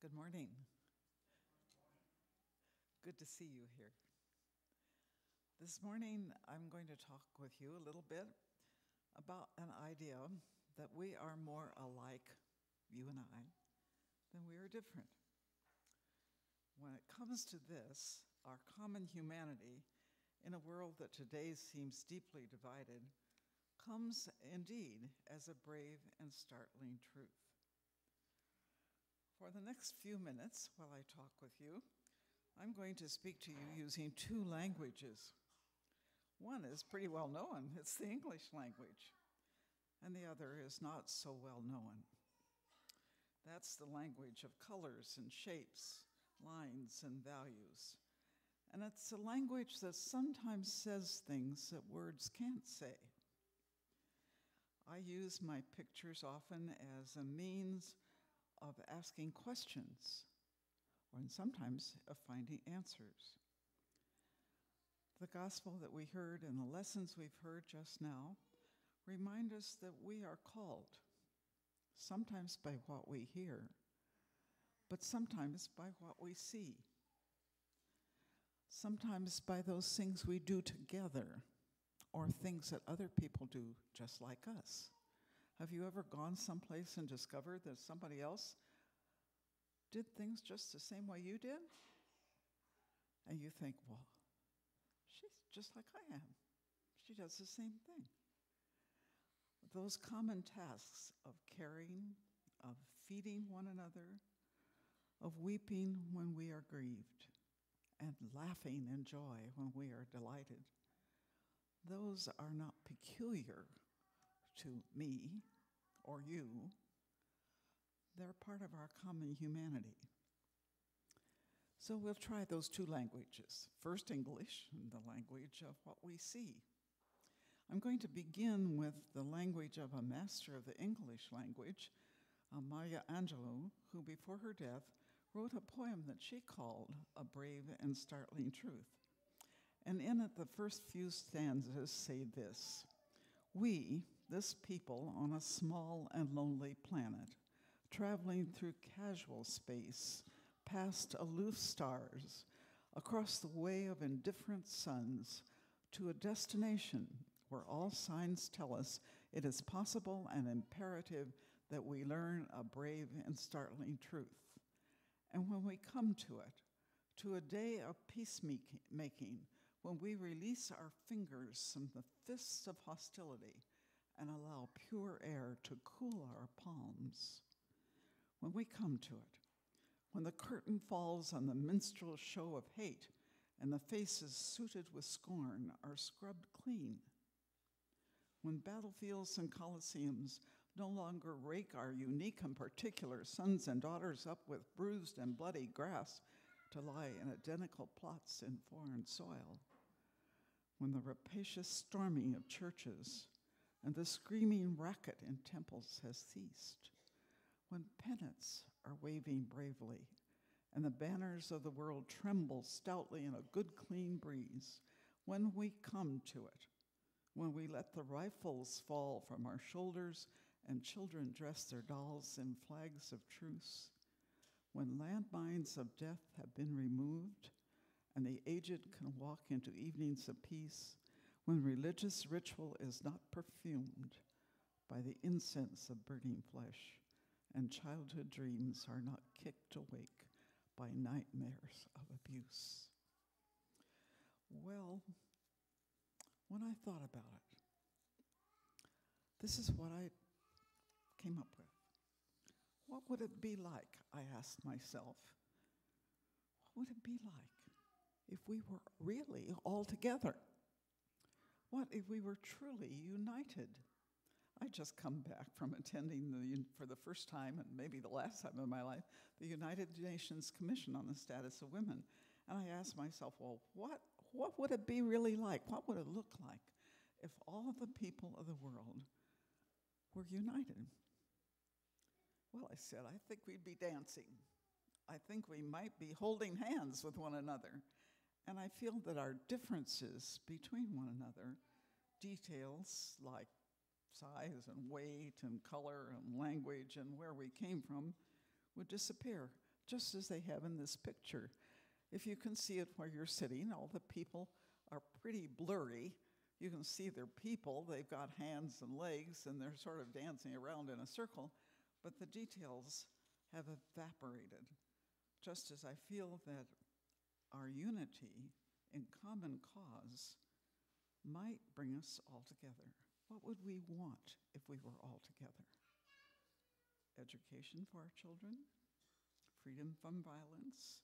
Good morning. Good to see you here. This morning, I'm going to talk with you a little bit about an idea that we are more alike, you and I, than we are different. When it comes to this, our common humanity in a world that today seems deeply divided comes indeed as a brave and startling truth. For the next few minutes, while I talk with you, I'm going to speak to you using two languages. One is pretty well known, it's the English language, and the other is not so well known. That's the language of colors and shapes, lines and values. And it's a language that sometimes says things that words can't say. I use my pictures often as a means of asking questions, and sometimes of finding answers. The gospel that we heard and the lessons we've heard just now remind us that we are called, sometimes by what we hear, but sometimes by what we see. Sometimes by those things we do together, or things that other people do just like us. Have you ever gone someplace and discovered that somebody else did things just the same way you did? And you think, well, she's just like I am. She does the same thing. Those common tasks of caring, of feeding one another, of weeping when we are grieved, and laughing in joy when we are delighted, those are not peculiar to me or you. They're part of our common humanity. So we'll try those two languages. First English, the language of what we see. I'm going to begin with the language of a master of the English language, Maya Angelou, who before her death wrote a poem that she called A Brave and Startling Truth. And in it, the first few stanzas say this: "We, this people on a small and lonely planet, traveling through casual space, past aloof stars, across the way of indifferent suns, to a destination where all signs tell us it is possible and imperative that we learn a brave and startling truth. And when we come to it, to a day of peacemaking, when we release our fingers from the fists of hostility and allow pure air to cool our palms, when we come to it, when the curtain falls on the minstrel show of hate and the faces suited with scorn are scrubbed clean, when battlefields and coliseums no longer rake our unique and particular sons and daughters up with bruised and bloody grass to lie in identical plots in foreign soil, when the rapacious storming of churches and the screaming racket in temples has ceased, when pennants are waving bravely and the banners of the world tremble stoutly in a good, clean breeze, when we come to it, when we let the rifles fall from our shoulders and children dress their dolls in flags of truce, when landmines of death have been removed and the aged can walk into evenings of peace, when religious ritual is not perfumed by the incense of burning flesh, and childhood dreams are not kicked awake by nightmares of abuse." Well, when I thought about it, this is what I came up with. What would it be like, I asked myself, what would it be like if we were really all together? What if we were truly united? I just come back from attending, for the first time, and maybe the last time in my life, the United Nations Commission on the Status of Women. And I asked myself, well, what would it be really like? What would it look like if all the people of the world were united? Well, I said, I think we'd be dancing. I think we might be holding hands with one another. And I feel that our differences between one another, details like size and weight and color and language and where we came from, would disappear just as they have in this picture. If you can see it where you're sitting, all the people are pretty blurry. You can see they're people. They've got hands and legs, and they're sort of dancing around in a circle, but the details have evaporated, just as I feel that our unity in common cause might bring us all together. What would we want if we were all together? Education for our children, freedom from violence,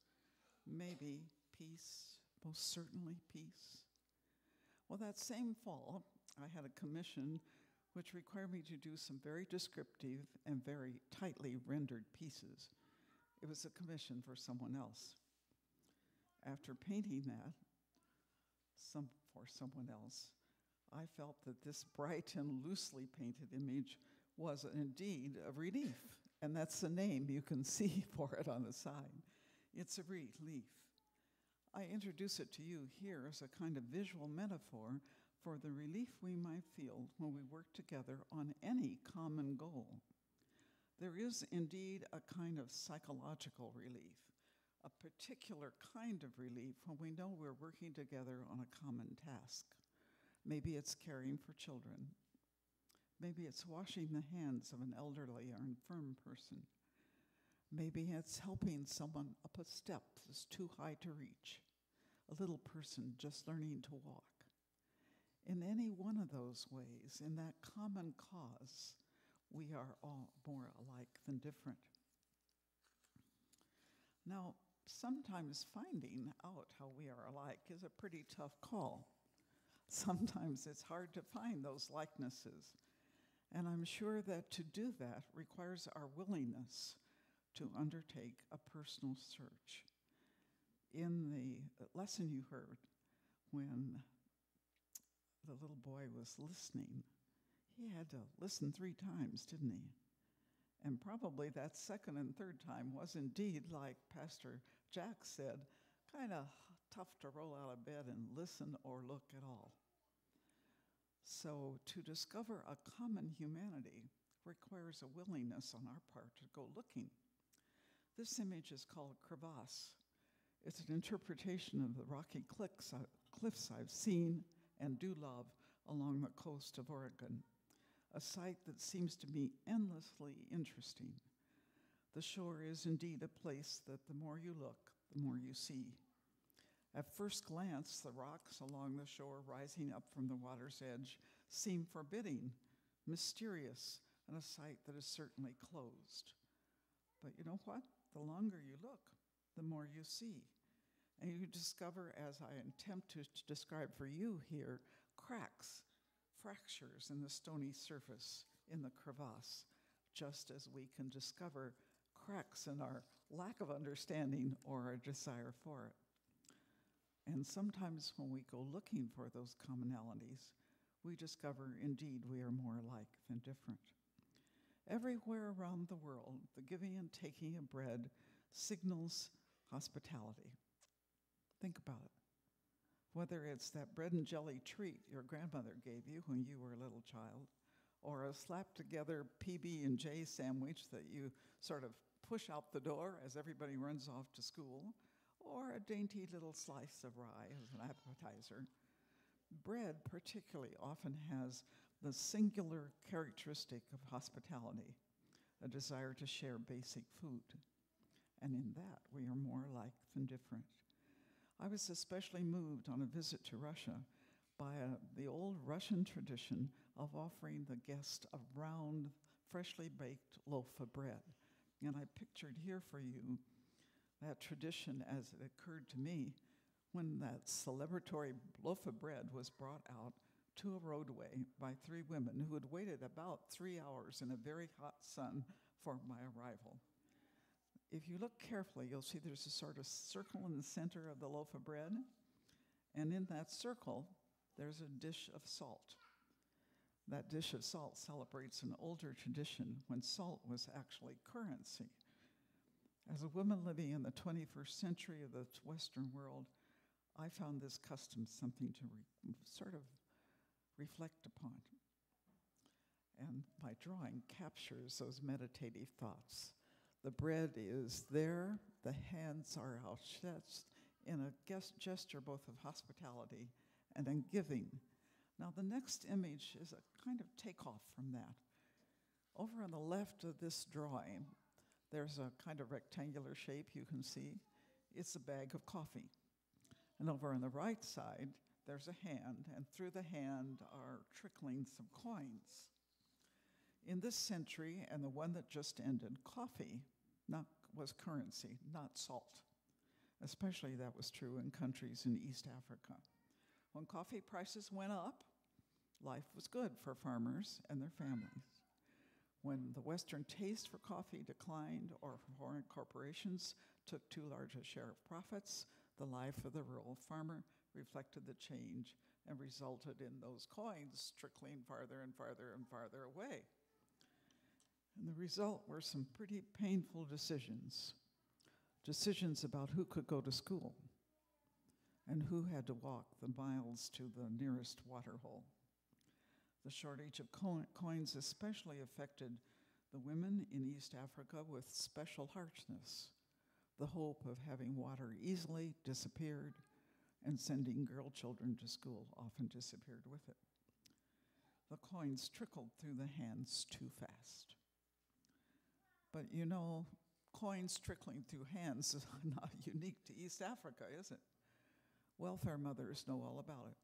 maybe peace, most certainly peace. Well, that same fall, I had a commission which required me to do some very descriptive and very tightly rendered pieces. It was a commission for someone else. After painting that for someone else, I felt that this bright and loosely painted image was indeed a relief, and that's the name you can see for it on the side. It's a relief. I introduce it to you here as a kind of visual metaphor for the relief we might feel when we work together on any common goal. There is indeed a kind of psychological relief, a particular kind of relief when we know we're working together on a common task. Maybe it's caring for children. Maybe it's washing the hands of an elderly or infirm person. Maybe it's helping someone up a step that's too high to reach, a little person just learning to walk. In any one of those ways, in that common cause, we are all more alike than different. Now, sometimes finding out how we are alike is a pretty tough call. Sometimes it's hard to find those likenesses. And I'm sure that to do that requires our willingness to undertake a personal search. In the lesson you heard, when the little boy was listening, he had to listen 3 times, didn't he? And probably that second and third time was indeed, like Pastor Jack said, kind of tough to roll out of bed and listen or look at all. So to discover a common humanity requires a willingness on our part to go looking. This image is called crevasse. It's an interpretation of the rocky cliffs I've seen and do love along the coast of Oregon, a sight that seems to me endlessly interesting. The shore is indeed a place that the more you look, the more you see. At first glance, the rocks along the shore rising up from the water's edge seem forbidding, mysterious, and a sight that is certainly closed. But you know what? The longer you look, the more you see. And you discover, as I attempt to describe for you here, cracks, fractures in the stony surface in the crevasse, just as we can discover cracks in our lack of understanding or our desire for it. And sometimes when we go looking for those commonalities, we discover indeed we are more alike than different. Everywhere around the world, the giving and taking of bread signals hospitality. Think about it. Whether it's that bread and jelly treat your grandmother gave you when you were a little child, or a slap-together PB&J sandwich that you sort of push out the door as everybody runs off to school, or a dainty little slice of rye as an appetizer. Bread particularly often has the singular characteristic of hospitality, a desire to share basic food. And in that, we are more alike than different. I was especially moved on a visit to Russia by the old Russian tradition of offering the guest a round, freshly baked loaf of bread. And I pictured here for you that tradition as it occurred to me when that celebratory loaf of bread was brought out to a roadway by 3 women who had waited about 3 hours in a very hot sun for my arrival. If you look carefully, you'll see there's a sort of circle in the center of the loaf of bread, and in that circle, there's a dish of salt. That dish of salt celebrates an older tradition when salt was actually currency. As a woman living in the 21st century of the Western world, I found this custom something to sort of reflect upon. And my drawing captures those meditative thoughts. The bread is there, the hands are outstretched in a gesture both of hospitality and in giving. Now the next image is a kind of takeoff from that. Over on the left of this drawing, there's a kind of rectangular shape you can see. It's a bag of coffee. And over on the right side, there's a hand, and through the hand are trickling some coins. In this century, and the one that just ended, coffee was currency, not salt. Especially that was true in countries in East Africa. When coffee prices went up, life was good for farmers and their families. When the Western taste for coffee declined or foreign corporations took too large a share of profits, the life of the rural farmer reflected the change and resulted in those coins trickling farther and farther and farther away. And the result were some pretty painful decisions. Decisions about who could go to school and who had to walk the miles to the nearest water hole. The shortage of coins especially affected the women in East Africa with special harshness. The hope of having water easily disappeared, and sending girl children to school often disappeared with it. The coins trickled through the hands too fast. But you know, coins trickling through hands is not unique to East Africa, is it? Welfare mothers know all about it.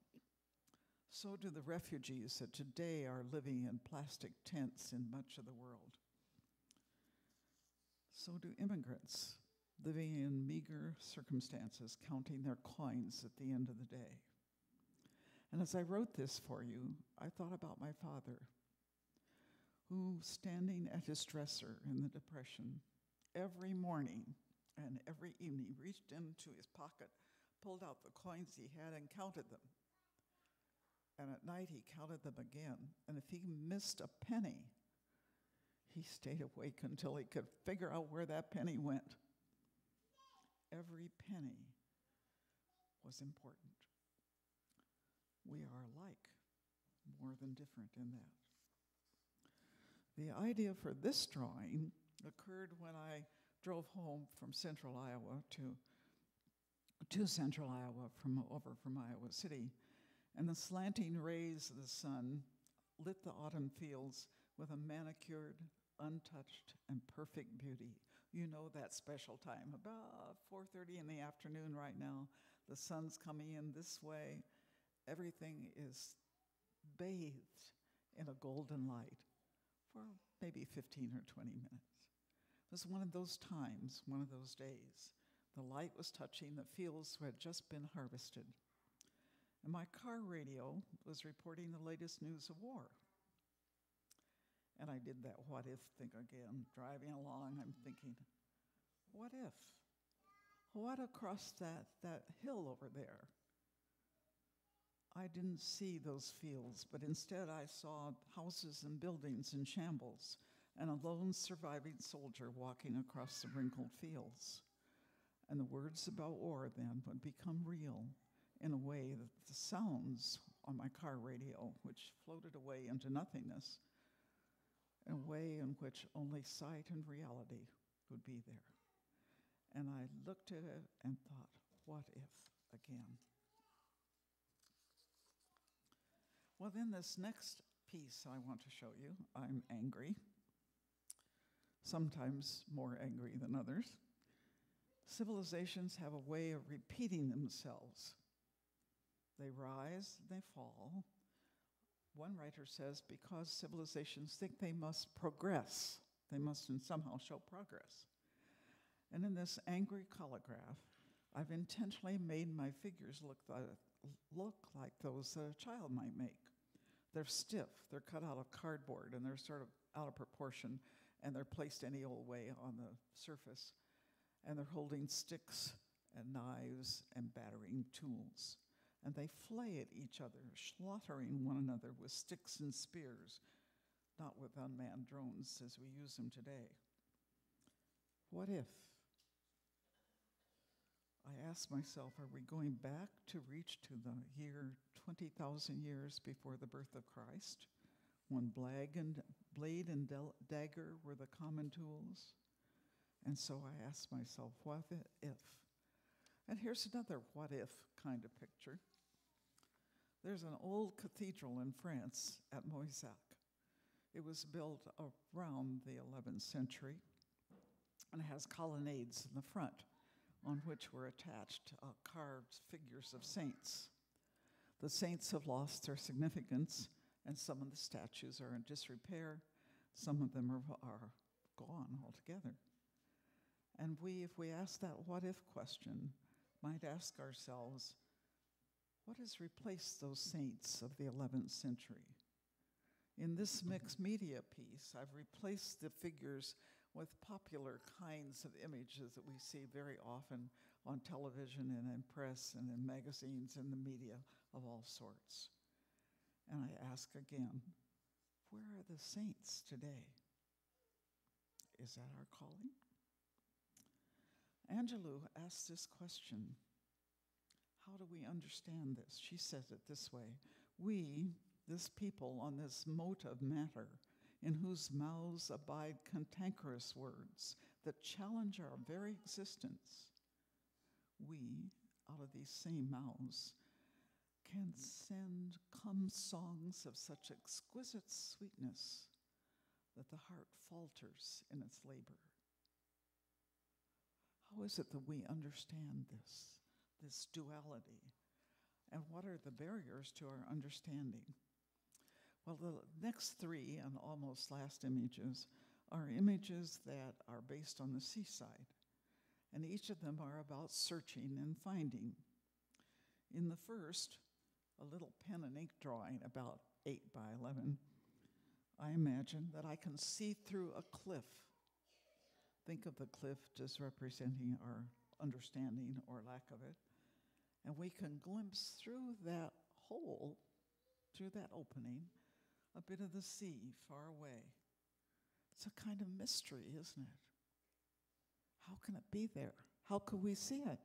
So do the refugees that today are living in plastic tents in much of the world. So do immigrants living in meager circumstances, counting their coins at the end of the day. And as I wrote this for you, I thought about my father, who, standing at his dresser in the Depression, every morning and every evening reached into his pocket, pulled out the coins he had, and counted them. And at night he counted them again. And if he missed a penny, he stayed awake until he could figure out where that penny went. Every penny was important. We are alike, more than different in that. The idea for this drawing occurred when I drove home from central Iowa to central Iowa from Iowa City, and the slanting rays of the sun lit the autumn fields with a manicured, untouched, and perfect beauty. You know that special time, about 4:30 in the afternoon right now. The sun's coming in this way. Everything is bathed in a golden light for maybe 15 or 20 minutes. It was one of those times, one of those days. The light was touching the fields that had just been harvested. And my car radio was reporting the latest news of war. And I did that what if thing again. Driving along, I'm thinking, what if? What across that hill over there? I didn't see those fields, but instead I saw houses and buildings in shambles and a lone surviving soldier walking across the wrinkled fields. And the words about war then would become real in a way that the sounds on my car radio, which floated away into nothingness, in a way in which only sight and reality would be there. And I looked at it and thought, what if again? Well, then this next piece I want to show you, I'm angry, sometimes more angry than others. Civilizations have a way of repeating themselves. They rise, they fall. One writer says because civilizations think they must progress, they must somehow show progress. And in this angry calligraph, I've intentionally made my figures look like those that a child might make. They're stiff, they're cut out of cardboard, and they're sort of out of proportion, and they're placed any old way on the surface. And they're holding sticks and knives and battering tools. And they flay at each other, slaughtering one another with sticks and spears, not with unmanned drones as we use them today. What if? I ask myself, are we going back to reach to the year 20,000 years before the birth of Christ, when blade and dagger were the common tools? And so I asked myself, what if? And here's another what if kind of picture. There's an old cathedral in France at Moissac. It was built around the 11th century and it has colonnades in the front on which were attached carved figures of saints. The saints have lost their significance, and some of the statues are in disrepair. Some of them are gone altogether. And we, if we ask that what if question, might ask ourselves, what has replaced those saints of the 11th century? In this mixed media piece, I've replaced the figures with popular kinds of images that we see very often on television and in press and in magazines and the media of all sorts. And I ask again, where are the saints today? Is that our calling? Angelou asked this question, how do we understand this? She says it this way, we, this people on this mote of matter, in whose mouths abide cantankerous words that challenge our very existence, we, out of these same mouths, can come songs of such exquisite sweetness that the heart falters in its labor. How is it that we understand this duality? And what are the barriers to our understanding? Well, the next three and almost last images are images that are based on the seaside. And each of them are about searching and finding. In the first, a little pen and ink drawing about 8 by 11, I imagine that I can see through a cliff. Think of the cliff just representing our understanding or lack of it. And we can glimpse through that hole, through that opening, a bit of the sea far away. It's a kind of mystery, isn't it? How can it be there? How could we see it?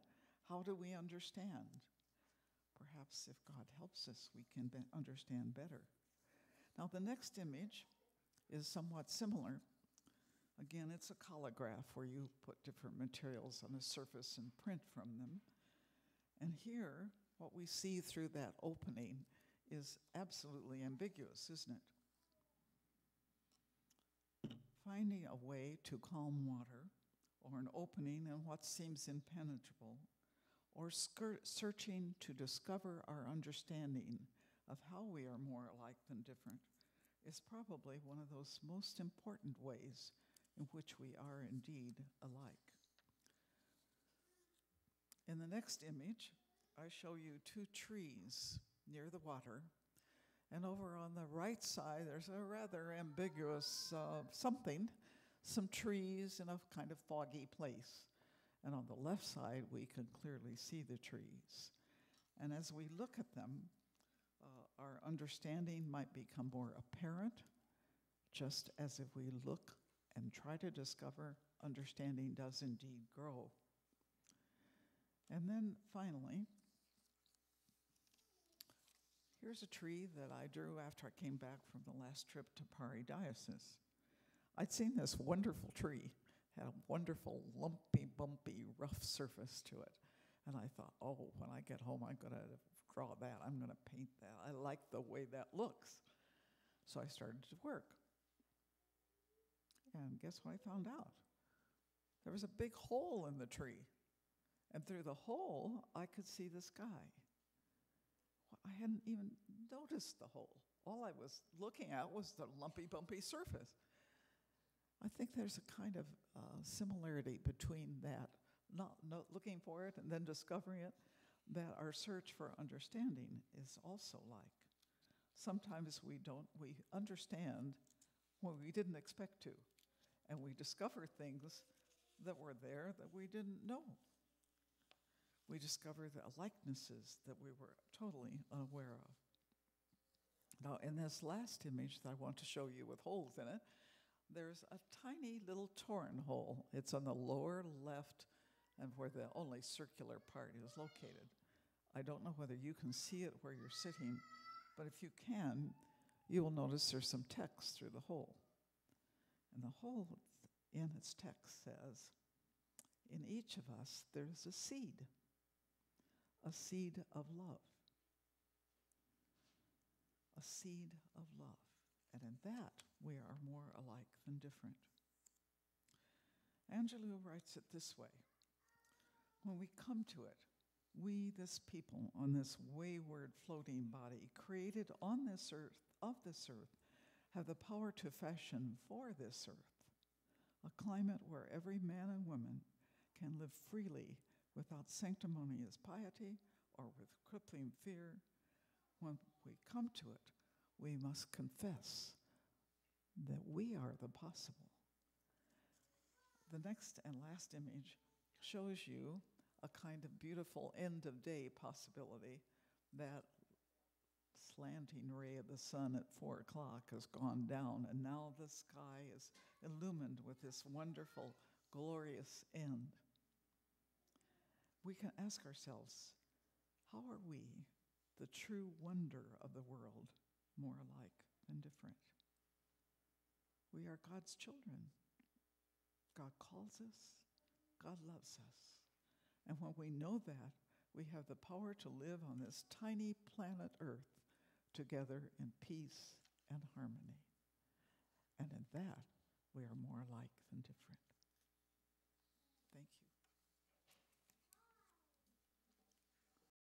How do we understand? Perhaps if God helps us, we can understand better. Now, the next image is somewhat similar. Again, it's a collograph where you put different materials on a surface and print from them. And here, what we see through that opening is absolutely ambiguous, isn't it? Finding a way to calm water, or an opening in what seems impenetrable, or searching to discover our understanding of how we are more alike than different, is probably one of those most important ways in which we are indeed alike. In the next image, I show you two trees near the water, and over on the right side, there's a rather ambiguous some trees in a kind of foggy place. And on the left side, we can clearly see the trees. And as we look at them, our understanding might become more apparent, just as if we look and try to discover, understanding does indeed grow. And then finally, here's a tree that I drew after I came back from the last trip to Pari Diocese. I'd seen this wonderful tree, had a wonderful lumpy, bumpy, rough surface to it. And I thought, oh, when I get home, I'm going to draw that. I'm going to paint that. I like the way that looks. So I started to work. And guess what I found out? There was a big hole in the tree. And through the hole, I could see the sky. I hadn't even noticed the hole. All I was looking at was the lumpy, bumpy surface. I think there's a kind of similarity between that, not looking for it and then discovering it, that our search for understanding is also like. Sometimes we understand when we didn't expect to, and we discover things that were there that we didn't know. We discover the likenesses that we were totally unaware of. Now, in this last image that I want to show you with holes in it, there's a tiny little torn hole. It's on the lower left and where the only circular part is located. I don't know whether you can see it where you're sitting, but if you can, you will notice there's some text through the hole. And the hole in its text says, each of us, there's a seed of love. A seed of love. And in that, we are more alike than different. Angelou writes it this way. When we come to it, we, this people, on this wayward floating body, created on this earth, of this earth, have the power to fashion for this earth a climate where every man and woman can live freely without sanctimonious piety or with crippling fear. When we come to it, we must confess that we are the possible. The next and last image shows you a kind of beautiful end of day possibility. That slanting ray of the sun at 4 o'clock has gone down, and now the sky is illumined with this wonderful, glorious end. We can ask ourselves, how are we, the true wonder of the world, more alike than different? We are God's children. God calls us. God loves us. And when we know that, we have the power to live on this tiny planet Earth together in peace and harmony. And in that, we are more alike than different. Thank you.